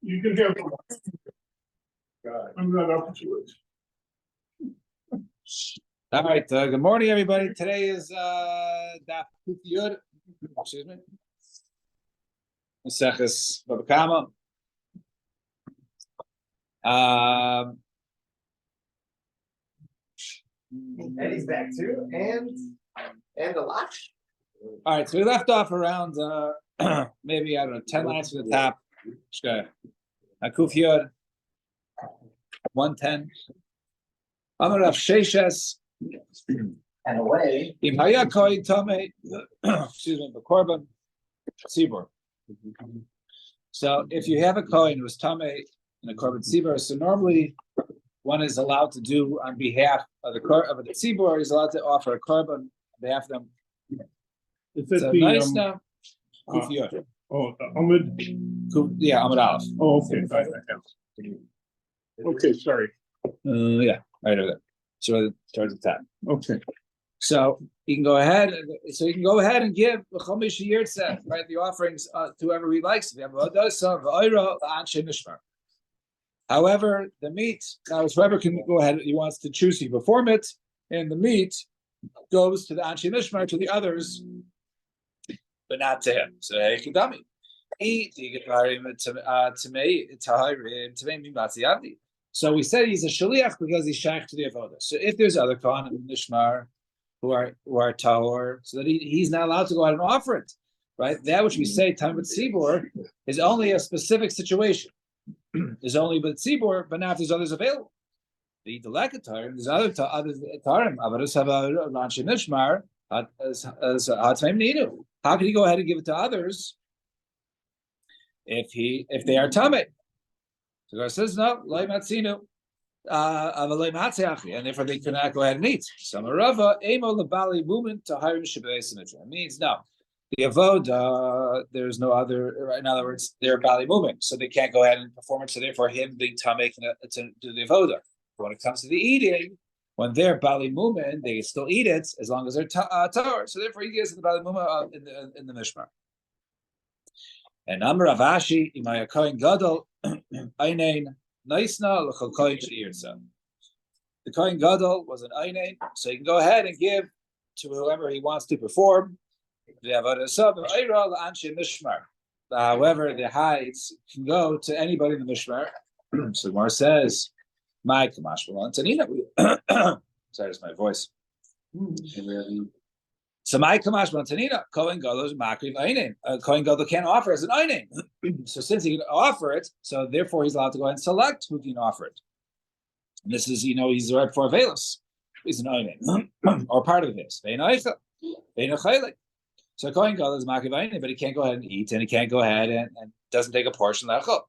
You can have one. I'm not up to it. All right, good morning, everybody. Today is Daf Yomi. Excuse me. Maseches Baba Kama. Eddie's back too, and the lash. All right, so we left off around maybe, I don't know, 10 lines from the top. Akuf Yod 110. Amar Rav Sheshes. And away. Im Haya Kohen Tamei. Excuse me, the Korban Tzibur. So if you have a Kohen who's Tamei in a Korban Tzibur, so normally one is allowed to do on behalf of the Tzibur, is allowed to offer a Korban on behalf of them. Is that So the nice now. Kuf Yod. Ahmed? Yeah, Ahmed Aleph. Oh, okay. Okay, sorry. Yeah, right over there. So towards the top. Okay. So you can go ahead. So you can go ahead and give the Chomish Yirtzeh, right? The offerings to whoever he likes. If you have a however, the meat now whoever can go ahead. He wants to choose. He perform it, and the meat goes to the Anshe Mishmar, to the others, but not to him. So hey, Kedami, eat. You get to me. So we said he's a shaliach because he's shaykh to the avodah. So if there's other kohanim in Mishmar who are tahor, so that he's not allowed to go out and offer it, right? That which we say time with tzibur is only a specific situation. There's only but tzibur, but now if there's others available, they eat the lekatar. There's other tarim. Avodas haba lanche Mishmar as hatmeim ninu. How can he go ahead and give it to others if they are tamei? So God says no, loy matzinu, and therefore they cannot go ahead and eat. Samarava emo lebali mumen to hiring shebei symmetry. It means no, the avoda there's no other. In other words, they're bali mumen, so they can't go ahead and perform it. So therefore, him being tamei to do the avoda. When it comes to the eating, when they're bali mumen, they still eat it as long as they're tahor. So therefore, he gives the bali mumen in the mishmar. And Amar Rav Ashi imaya kohen gadol. Einain Naisna l'chol kohen she'irtza. The kohen gadol was an einain, so he can go ahead and give to whoever he wants to perform the avodah sab eira l'anshe mishmar. However, the hides can go to anybody in the mishmar. So Gemara says, "My kamash v'lantanina." Sorry, that's my voice. So my kamash v'lantanina kohen gadol is makriv einain. Kohen gadol can't offer as an einain. So since he can offer it, so therefore he's allowed to go ahead and select who can offer it. And this is, he's right for Avelis. He's an oinen, or part of this. So Kohen Gadol is Makiv Oinen, but he can't go ahead and eat, and he can't go ahead and doesn't take a portion of the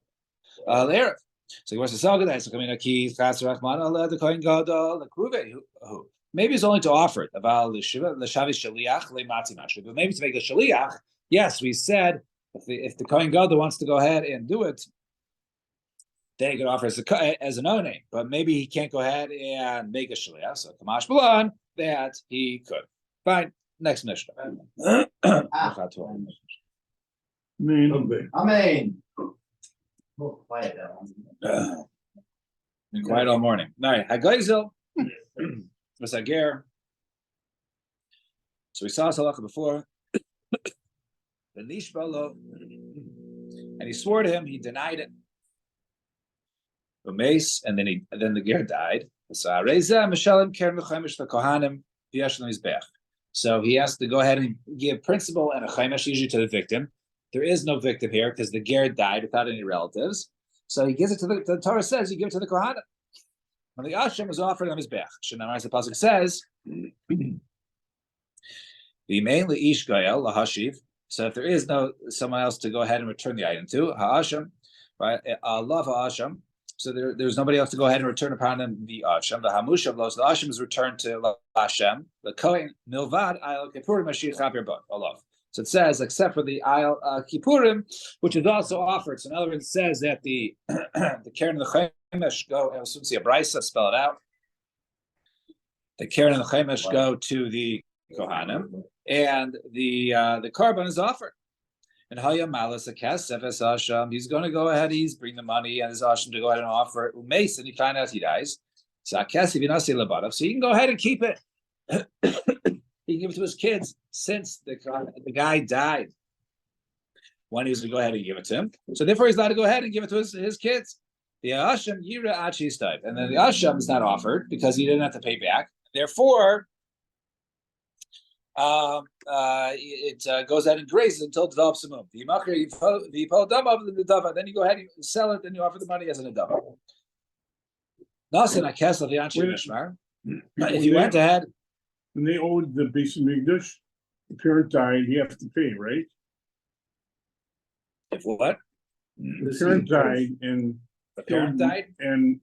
Erev. So he wants to sell that. So coming a key, the Kohen Gadol, the Kruve, who maybe it's only to offer it. But maybe to make a shaliach, yes, we said. If the Kohen Gadol wants to go ahead and do it, then he can offer as an onen. But maybe he can't go ahead and make a shaliach. So Kamash Balan, that he could. Fine. Next Mishnah. Amen. Quiet Been quiet all morning. All right. Hagaizel was Hager. So we saw Salacha before. And he swore to him, he denied it. And then the ger died. So he has to go ahead and give principal and a chaimesh usually to the victim. There is no victim here because the ger died without any relatives. So he gives it to the Torah says you give it to the kohanim. When the asham was offered on his bech, Shnamar the pasuk says, the mainly ish gael lahashiv. So if there is no someone else to go ahead and return the item to, ha'asham, right? Allah ha'asham. So there's nobody else to go ahead and return upon him the asham. The hamushav los. The asham is returned to Hashem. The kohen milvad ayal kippurim ashir chavir bot Allah. So it says except for the ayal kippurim, which is also offered. So in other words, it says that the keren and the chaimesh go. I assume see a brisa spell it out. The keren and the chaimesh go to the kohanim. And the korban is offered. And Haya Malas a Kesef as Asham, he's going to go ahead, he's bring the money and his Asham to go ahead and offer Umace, and he find out he dies. So Kesef Inasi Labadav. So you can go ahead and keep it. He can give it to his kids since the guy died when he was going to go ahead and give it to him. So therefore, he's allowed to go ahead and give it to his kids. The Asham Yira Achis type, and then the Asham is not offered because he didn't have to pay back. Therefore, it goes out and grazes until it develops a move. Then you go ahead and sell it, then you offer the money as an adava. If you went ahead, When they owed the base of Migdash, the parent died, you have to pay, right? if what? The parent died and. The parent died? And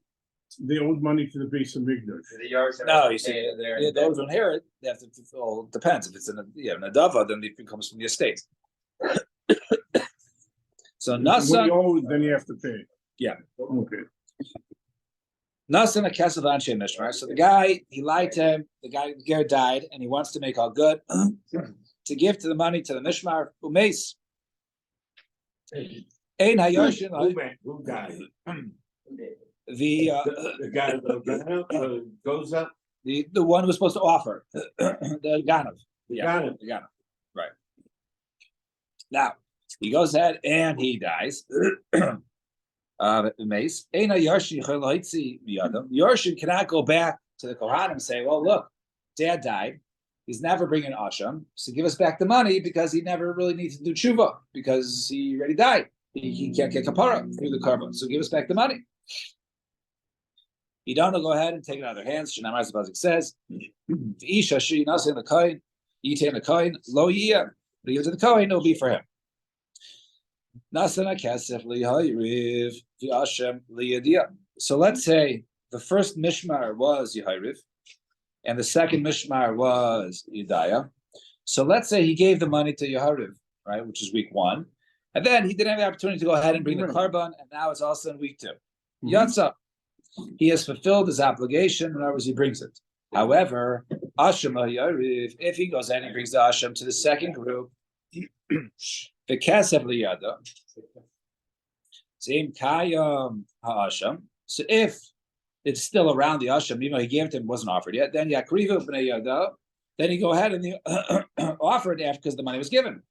they owed money to the base of Migdash. No, you see, those who inherit, they have to fulfill, depends. If it's an adava, then it comes from the estate. So When Nasa, you owe, then you have to pay. Yeah. Okay. Nasa and a Kesef Anshe Mishmar. So the guy, he lied to him, the guy died, and he wants to make all good to give to the money to the Mishmar, Umes. Ein Hayoshin, Who died? the guy that goes up. the one who was supposed to offer the Ganav. The The Ganav. Right. Now he goes ahead and he dies. Mace. Yarshin cannot go back to the Kohanim and say, well, look, dad died. He's never bringing Asham, so give us back the money because he never really needs to do tshuva because he already died. He can't get kapara through the carbon, so give us back the money. You don't go ahead and take it out of their hands. Shnamar Zabazik says, "Isha she nasi in the coin, yite in the coin, lo yiyah. Give it to the coin, it'll be for him." Nasana kasef liyayriv v'ashem liyadia. So let's say the first mishmar was Yehayriv, and the second mishmar was Yedaya. So let's say he gave the money to Yehayriv, right, which is week 1, and then he didn't have the opportunity to go ahead and bring the carbon, and now it's also in week 2. Yatsa, he has fulfilled his obligation. In other words, he brings it. However, Ashem Yehayriv, if he goes ahead and brings the Ashem to the second group, the Kesef liyada, same kayam ha'asham. So if it's still around the asham, even though he gave it to him, wasn't offered yet, then yakrivu b'nei yada. Then you go ahead and you offer it after because the money was given.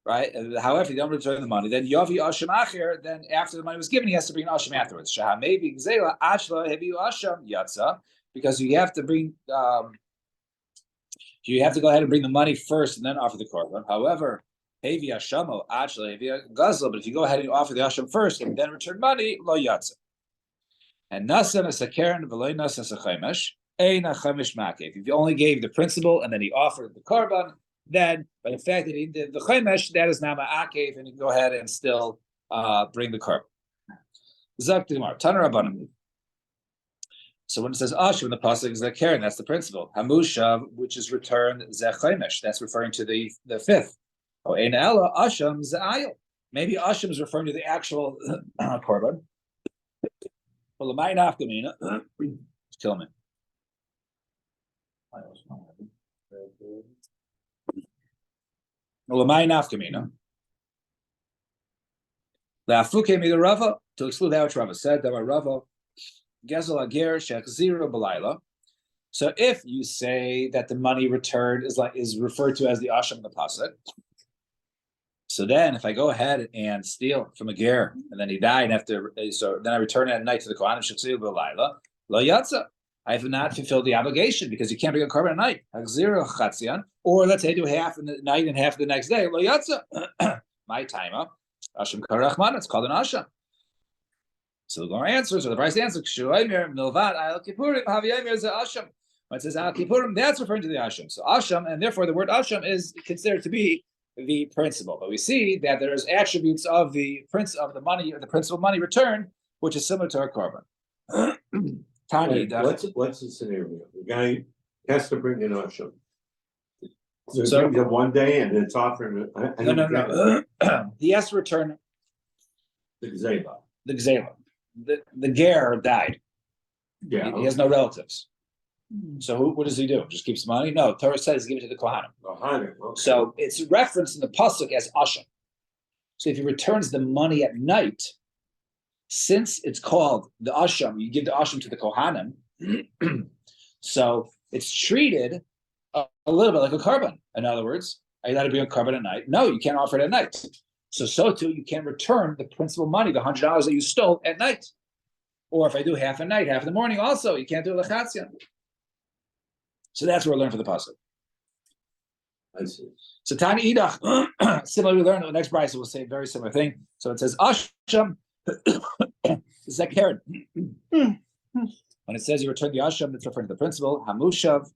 Right. However, if you don't return the money, then yavi asham acher. Then after the money was given, he has to bring asham afterwards. Shaha maybe gzela ashla hebi asham yatsa, because you have to bring. You have to go ahead and bring the money first and then offer the korban. However, hevi ashamo ashla hevi gazla. But if you go ahead and offer the asham first and then return money, lo yatsa. And nasan as a karen v'loy nasan as a chaimesh, ein a chaimesh makev. If you only gave the principal and then he offered the korban, then by the fact that he did the chaimesh, that is nama akev, and you can go ahead and still bring the korban. Zak Dimar Tanar Rabbanim. So when it says Asham in the pasuk is the karen, that's the principal. Hamushav, which is returned zechaimesh, that's referring to the fifth. Oh, ein ela Asham zayil. Maybe Asham is referring to the actual korban. Well, the mine afkamina, kill me. Well, the mine afkamina. The afuke made a Rava to exclude that which Rava said. That Rava gezel ager shechzira balayla. So if you say that the money returned is referred to as the asham in the pasuk, so then if I go ahead and steal from a ger and then he died after, so then I return it at night to the kohanim shechzira balayla lo yatsa. I have not fulfilled the obligation because you can't bring a korban at night. Hachzira chatzian, or let's say I do half in the night and half the next day. Lo yatsa. My timer. Asham karachman. It's called an asham. So the Gemara answers, or the Bryce answers, milvad al kippurim haviyamir is asham. When it says al kippurim, that's referring to the asham. So asham, and therefore the word asham is considered to be the principal. But we see that there is attributes of the prince of the money, or the principal money return, which is similar to our korban. What's the scenario? The guy has to bring an asham. So he brings it one day and it's offering. No. He has to return the gzela. The gzela. The ger died. Yeah. He has no relatives. So what does he do? Just keeps money? No, Torah says give it to the Kohanim. Okay. So it's referenced in the pasuk as asham. So if he returns the money at night, since it's called the asham, you give the asham to the Kohanim. So it's treated a little bit like a carbon. In other words, are you allowed to bring a carbon at night? No, you can't offer it at night. So too, you can't return the principal money, the $100 that you stole at night. Or if I do half at night, half in the morning, also you can't do lechatzia. So that's what we're learning for the pasuk. I see. So Tani Idach, similarly, we learn the next brisa will say a very similar thing. So it says Asham Zekeren. When it says you return the Asham, it's referring to the principal. Hamushav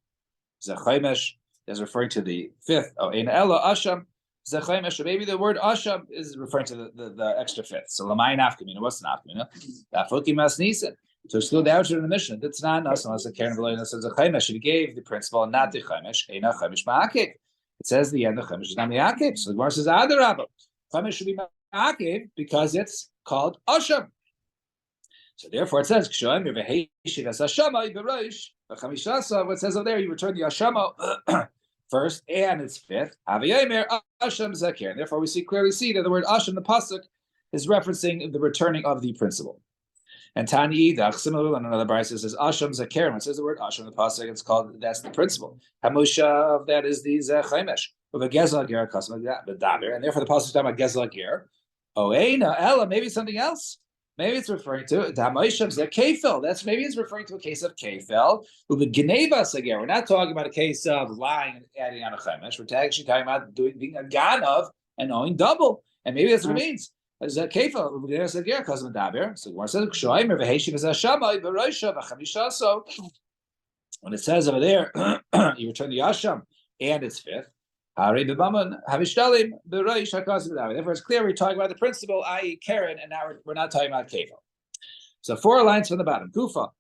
Zechaimesh is referring to the fifth. Oh, Ein Ella Asham Zechaimesh. So maybe the word Asham is referring to the extra fifth. So Lamai Nafkamina, what's Nafkamina? Dafoki Mas Nisan. To exclude the outer in the mission, that's not us unless the Karen Below says the Chaimesh. He gave the principal and not the Chaimesh. Eina Chaimesh Ma'akev. It says the end of Chaimesh is not Ma'akev. So the Gemara says Adarabah. Chaimesh should be Ma'akev because it's called Asham. So therefore it says Kshoim Yeveheshiv as Hashama Bereish. What it says over there, you return the Hashama first and it's fifth. Aviyamer Asham Zakir. And therefore we clearly see that the word Asham, the pasuk, is referencing the returning of the principal. And Tani Idach, similarly on another brisa says Asham Zakir. When it says the word Asham, the pasuk, it's called, that's the principle. Hamusha of that is the Chaimesh. With a Gezel Ger custom like that, but Daber, and therefore the pasuk is talking about Gezel Ger. Oh, Eina Ella, maybe it's something else. Maybe it's referring to Damasham Zakefel. That's maybe it's referring to a case of Kefel. With the Geneva Sager. We're not talking about a case of lying and adding on a Chaimesh. We're actually talking about being a Ganav and owing double. And maybe that's what it means. So when it says over there, you return the Asham and it's fifth. Therefore, it's clear we're talking about the principle, i.e., Karen, and now we're not talking about Kefil. So 4 lines from the bottom. Kufa.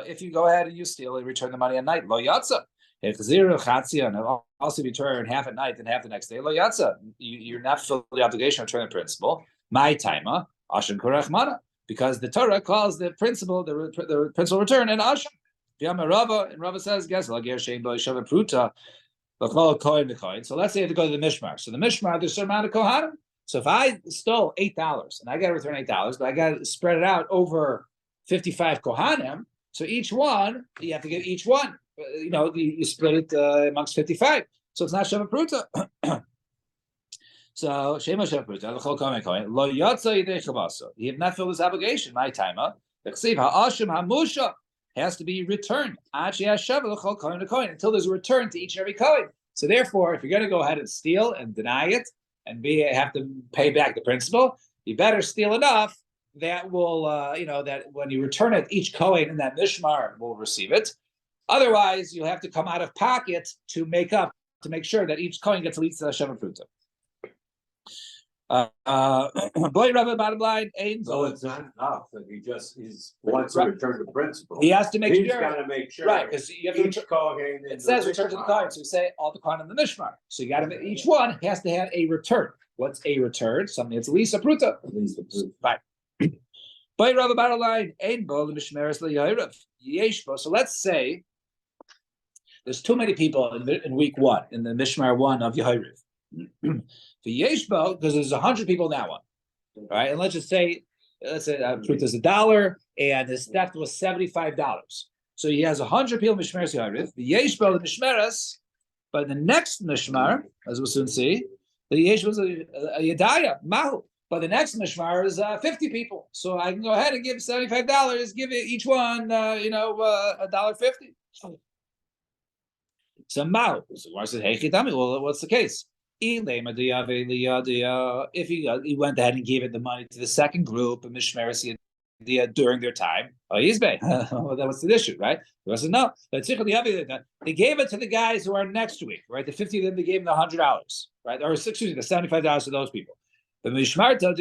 If you go ahead and you steal and return the money at night, lo yatsa. If zero chatzia and also return half at night and half the next day, lo yatsa, you're not fulfilled the obligation to return the principal. My taima asham korach mana, because the Torah calls the principal the principal return an asham. Rava, and Rava says, guess lager shein bo yishav pruta l'chol kohen v'kohen. So let's say you have to go to the mishmar. So the mishmar, there's a certain amount of kohanim. So if I stole $8 and I got to return $8, but I got to spread it out over 55 kohanim, so each one you have to give each one. You split it amongst 55. So it's not Sheva Pruta. So Shema Sheva Pruta, l'chol kohen kohen, lo yatsa yidei chavasa. You have not filled this obligation. My timer. L'chsiv ha'ashim ha'musha has to be returned. Until there's a return to each and every coin. So therefore, if you're going to go ahead and steal and deny it and have to pay back the principal, you better steal enough that will, that when you return it, each coin in that mishmar will receive it. Otherwise, you'll have to come out of pocket to make sure that each coin gets at least a Sheva Pruta. Bottom line, so it's not enough that he wants to return the principal. He has to make sure. He's got to make sure. Right, because you have to it says return to the coin. So you say all the coin in the mishmar. So you got to each one has to have a return. What's a return? Something that's at least a pruta. Right. Bottom line, so let's say there's too many people in week 1 in the mishmar 1 of Yehirev. Because there's 100 people in that one, right? And let's say truth is $1 and his theft was $75. So he has 100 people in Mishmeres Yarif. The Yeshbo, the Mishmeres, but the next Mishmar, as we'll soon see, the Yeshbo is a Yedaya, Mahu. But the next Mishmar is 50 people. So I can go ahead and give $75, give each one, $1.50. So Mahu. So I said, hey, Chitami, well, what's the case? If he went ahead and gave it the money to the second group of Mishmeres during their time, what's the issue, right? The rest said no. They gave it to the guys who are next week, right? The 50 of them, they gave them the $100, right? Or excuse me, the $75 to those people. The Mishmarta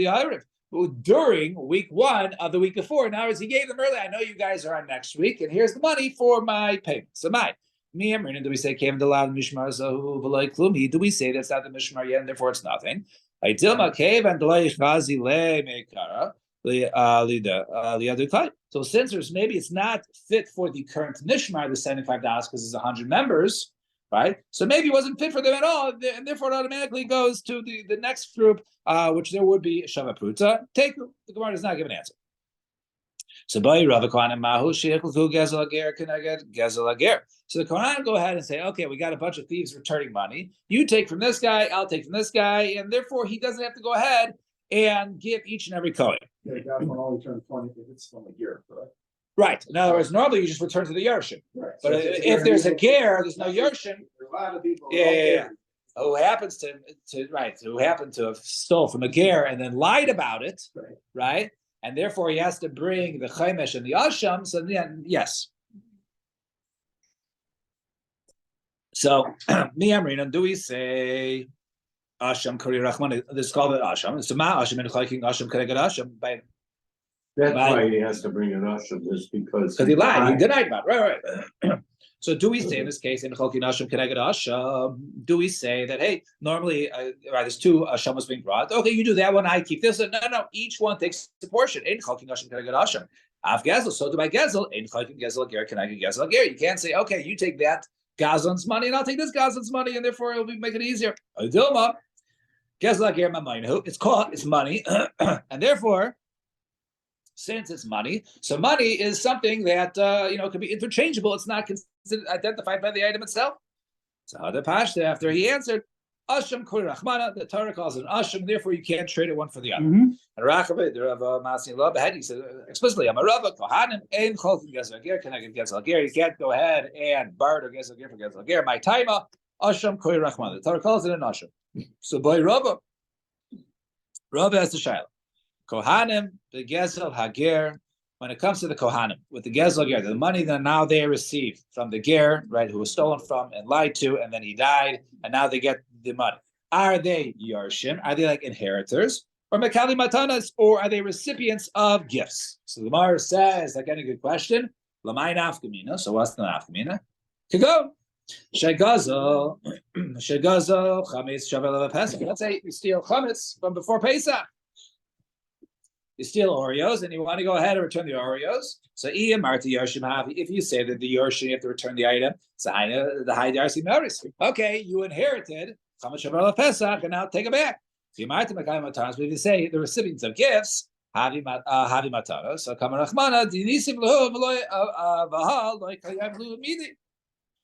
during week 1 of the week before. In other words, he gave them early. I know you guys are on next week, and here's the money for my payment. So me and do we say came to allow the mishmar? So do we say that's not the mishmar yet, and therefore it's nothing? So since maybe it's not fit for the current nishmar, the $75 because it's 100 members, right? So maybe it wasn't fit for them at all, and therefore it automatically goes to the next group, which there would be Shava Pruta. The Gemara does not give an answer. So by Rav Kohanim Mahu Sheikhul Gezel Ager can I get Gezel Ager. So the Kohanim go ahead and say, okay, we got a bunch of thieves returning money. You take from this guy, I'll take from this guy, and therefore he doesn't have to go ahead and give each and every Kohen. Yeah, that's when all return 20 if it's from a year, correct? Right. In other words, normally you just return to the Yershin. Right. But if there's a ger, there's no Yershin. A lot of people. Yeah. Who happens to who happened to have stole from a ger and then lied about it, right? And therefore he has to bring the chaimesh and the asham. So then, yes. So mi amrina, do we say asham kari rachman? This is called an asham. So ma asham and chaking asham karegat asham by. That's why he has to bring an asham, is because he lied. He denied about it. Right. So do we say in this case in Chalkin Asham Keneged Asham? Do we say that normally there's two Ashamas being brought? Okay, you do that one, I keep this. No. Each one takes a portion. In Chalkin Asham Keneged Asham. Av Gezel, so do my Gezel. In Chalkin Gezel Ger Keneged Gezel Ger. You can't say, okay, you take that Gazlan's money and I'll take this Gazlan's money, and therefore it'll make it easier. Dilma Gezel Ger Mamaynu. It's money, and therefore. Since it's money, so money is something that can be interchangeable. It's not considered identified by the item itself. So the Pashta, after he answered, Asham Kuri Rachmana, the Torah calls it an Asham, therefore you can't trade it one for the other. And Rachaveh, the Rav Masi Lab, he said explicitly, I'm a Rav, Kohanim, Ein Cholkin Gezel Ger, can I get Gezel Ger? You can't go ahead and barter Gezel Ger for Gezel Ger. My taima, Asham Kuri Rachmana. The Torah calls it an Asham. So by Rav has the Shaila. Kohanim, the Gezel Hager, when it comes to the Kohanim, with the Gezel Ger, the money that now they receive from the Ger, right, who was stolen from and lied to, and then he died, and now they get the money. Are they Yarshim? Are they like inheritors? Or Mekali Matanas? Or are they recipients of gifts? So the Gemara says, like any good question, Lamai Nafkamina, so what's the Nafkamina? To go. Shegazel, Chametz, Shavel Pesach. Let's say you steal Chametz from before Pesach. You steal Oreos and you want to go ahead and return the Oreos. So if you say that the Yorshim, you have to return the item, the high darcy notice. Okay, you inherited Pesach and now take it back. So but if you say the recipients of gifts, Havi Matara, so Kamarachmana,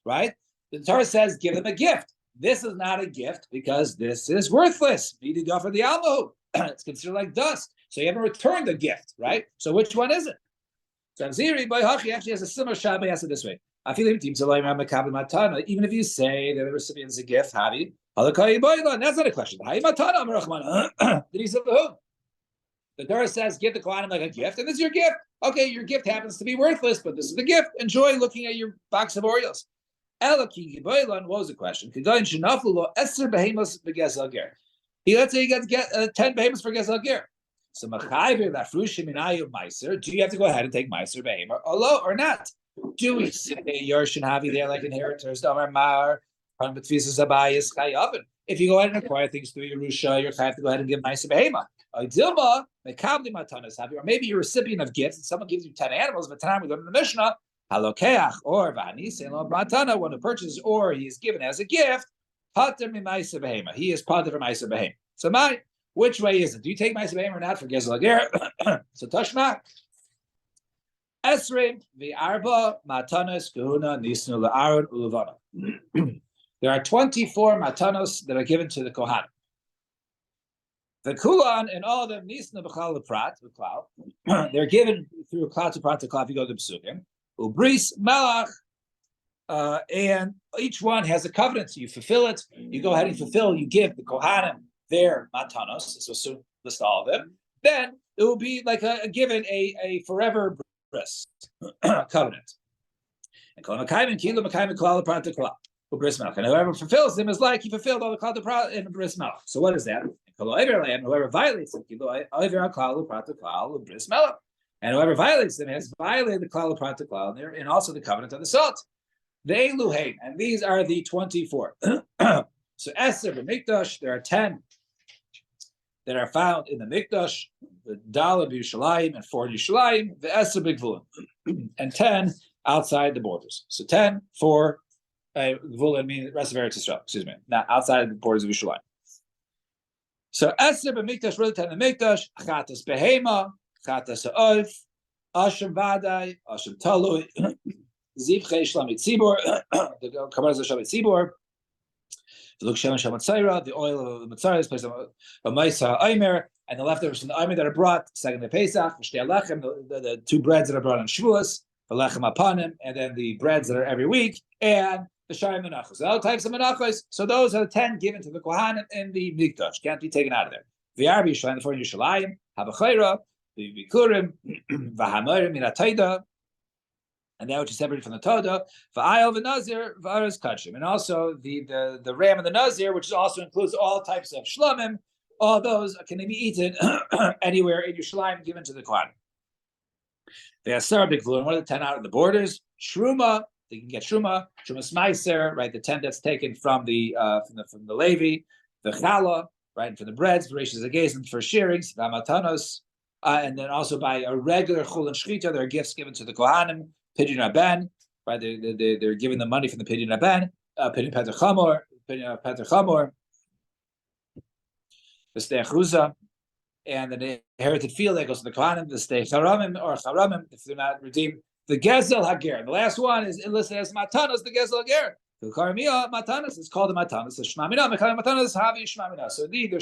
right? The Torah says give them a gift. This is not a gift because this is worthless. It's considered like dust. So you haven't returned the gift, right? So which one is it? So Ziri by Hachi actually has a similar Shabbat answer this way. Even if you say they're the recipients of a gift, Havi, that's not a question. The Torah says give the Kohanim like a gift, and this is your gift. Okay, your gift happens to be worthless, but this is the gift. Enjoy looking at your box of Oreos. What was the question? Let's say you get 10 behemoths for Gezel Ger. So Machayver that Frushim Inayu Meiser, do you have to go ahead and take Meiser Behemoth or not? Do we say Yershin Havi there like inheritors? If you go ahead and acquire things through Yerusha, you're have to go ahead and give Meiser Behemoth. Or maybe you're a recipient of gifts and someone gives you 10 animals, but time we go to the Mishnah, Halokeach or Matana, when a purchases or he is given as a gift, he is pater from Meiser Behemoth. So which way is it? Do you take Meiser Behemoth or not for Gezel Ger? So Tashma. Esrim v'arba matanos kahuna nisnu la'aron uluvana. There are 24 matanos that are given to the Kohanim. The Kulan and all of them nisnu b'chal l'prat. They're given through klal to prat to klal. If you go to the Pesukim, ubris melach. And each one has a covenant, so you fulfill it. You go ahead and fulfill. You give the Kohanim their matanos. So soon list all of them. Then it will be like a given a forever bris covenant. And whoever fulfills them is like he fulfilled all the klal in bris melach. So what is that? Whoever violates them, and whoever violates them has violated the klal and also the covenant of the salt. They luhain, and these are the 24. So Esther b'mikdash, there are 10 that are found in the Mikdash, the Daled Yerushalayim and 4 Yerushalayim, the Eser B'Gvulim, and 10 outside the borders. So 10 for Gvulim, mean the rest of Eretz Yisrael. Excuse me, not outside the borders of Yerushalayim. So Eser b'Mikdash, really 10 in the Mikdash, Chatas Behema, Chatas Ha'of, Asham Vadai, Asham Talui, Zivchei Shlamit Tzibor, the Kabbalah Shlamit Tzibor, the Luk Shemen Shlamit Tzayra, the oil of the Mitzvah is placed on Maisa Aimer, and the leftovers from the Aimer that are brought, second the Pesach, Shtei Lechem, the 2 breads that are brought on Shavuos, the Lechem Apanim, and then the breads that are every week, and the Shayim Menachos, all types of Menachos. So those are the 10 given to the Kohanim in the Mikdash, can't be taken out of there. V'Arbi Yishalayim, the 4 Yerushalayim, Habachayra, the Bikurim, V'Hamorim, Minatayda, and that which is separated from the Toda, V'Ayel V'Nazir, V'Aras Kachim, and also the ram and the Nazir, which also includes all types of Shlomim, all those can be eaten anywhere in Yerushalayim given to the Kohanim. They are Sarah B'Gvul, and one of the 10 out of the borders, Shruma, they can get Shruma Smaiser, right, the 10 that's taken from the Levi, the Chala, right, and for the breads, the Rishas Agazim for shearings, V'Amatanos, and then also by a regular Chul and Shchita, there are gifts given to the Kohanim, Pidyon Aben, right? They're giving the money from the Pidyon Aben, Pidyon Peter Chamor, the Stei Chuza, and the inherited field that goes to the Kohanim, the Stei Charamim or Charamim, if they're not redeemed, the Gezel Hager. The last one is listed as Matanos, the Gezel Hager. The Karamiyah Matanos is called the Matanos. The Shmamina, Mekabel Matanos, Havi Shmamina. So indeed, they're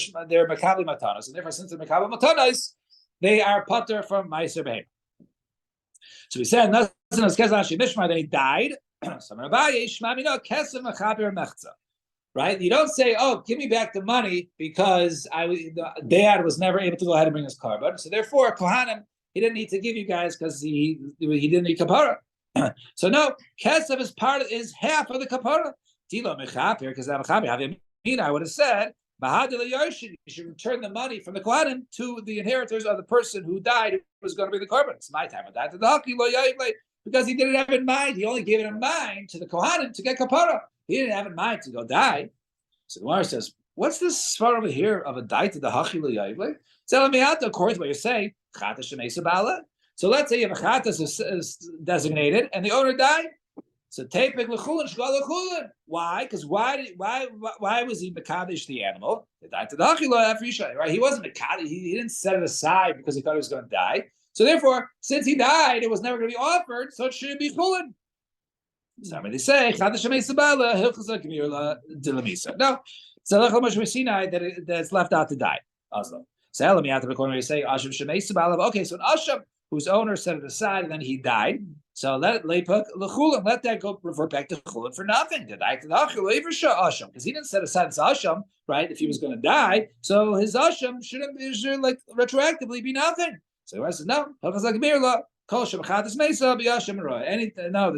Mekabel Matanos, and therefore, since they're Mekabel Matanos, they are putter from Meiser Behem. So we said, then he died. Right? You don't say, "Oh, give me back the money because Dad was never able to go ahead and bring his carbon." So therefore, Kohanim, he didn't need to give you guys because he didn't need kapara. So no, kesef is half of the kapara. Tilo mechaper because I would have said, you should return the money from the Kohanim to the inheritors of the person who died who was going to be the carbon. It's my time. Because he didn't have it in mind. He only gave it in mind to the Kohanim to get kapara. He didn't have in mind to go die. So the Gemara says, what's this far over here of a die to the Hachi L'Yayvle? So according to what you're saying, Chatas Shemesa Bala. So let's say you have a Chatas is designated and the owner died. So Tepek L'Chulin, Shgal L'Chulin. Why? Because why was he Mekadesh the animal? He died to the Hachi L'Yayvle, right? He wasn't Mekadesh. He didn't set it aside because he thought he was going to die. So therefore, since he died, it was never going to be offered, so it should be Chulin. So they say, no, that's left out to die. Also. So okay, so an Asham whose owner set it aside and then he died. So let that go revert back to Chulin for nothing. Because he didn't set aside his Asham, right? If he was going to die, so his Asham should like retroactively be nothing. So the rest says no. No, there's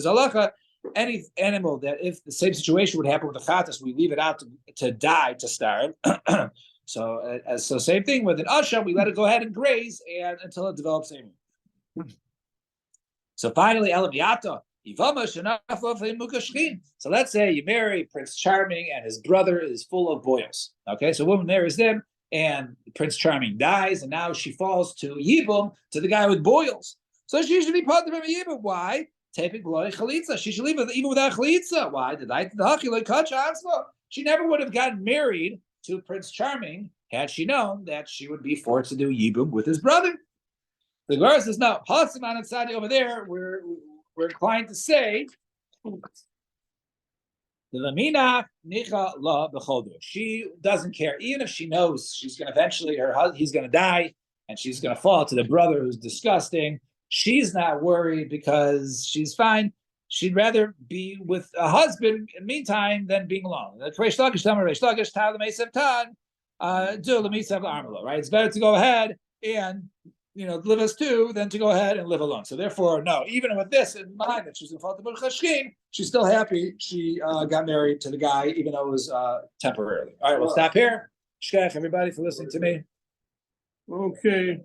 halacha. Any animal that if the same situation would happen with the chatas, we leave it out to die, to starve. So same thing with an asham, we let it go ahead and graze and until it develops a. So finally, Elamiyata. So let's say you marry Prince Charming and his brother is full of boils. Okay, so a woman marries them and Prince Charming dies, and now she falls to Yibum, to the guy with boils. So she should be part of him Yibum. Why? She should leave even without chalitza. Why? She never would have gotten married to Prince Charming had she known that she would be forced to do yibum with his brother. The Gemara says, no, Hasiman and Sadi over there, we're inclined to say she doesn't care, even if she knows she's going to eventually, he's going to die, and she's going to fall to the brother who's disgusting. She's not worried because she's fine. She'd rather be with a husband in the meantime than being alone. Right? It's better to go ahead and live as two than to go ahead and live alone. So therefore, no, even with this in mind that she's going to fall to Baruch Hashkim, she's still happy she got married to the guy, even though it was temporarily. All right, we'll stop here. Shkach, everybody, for listening to me. Okay.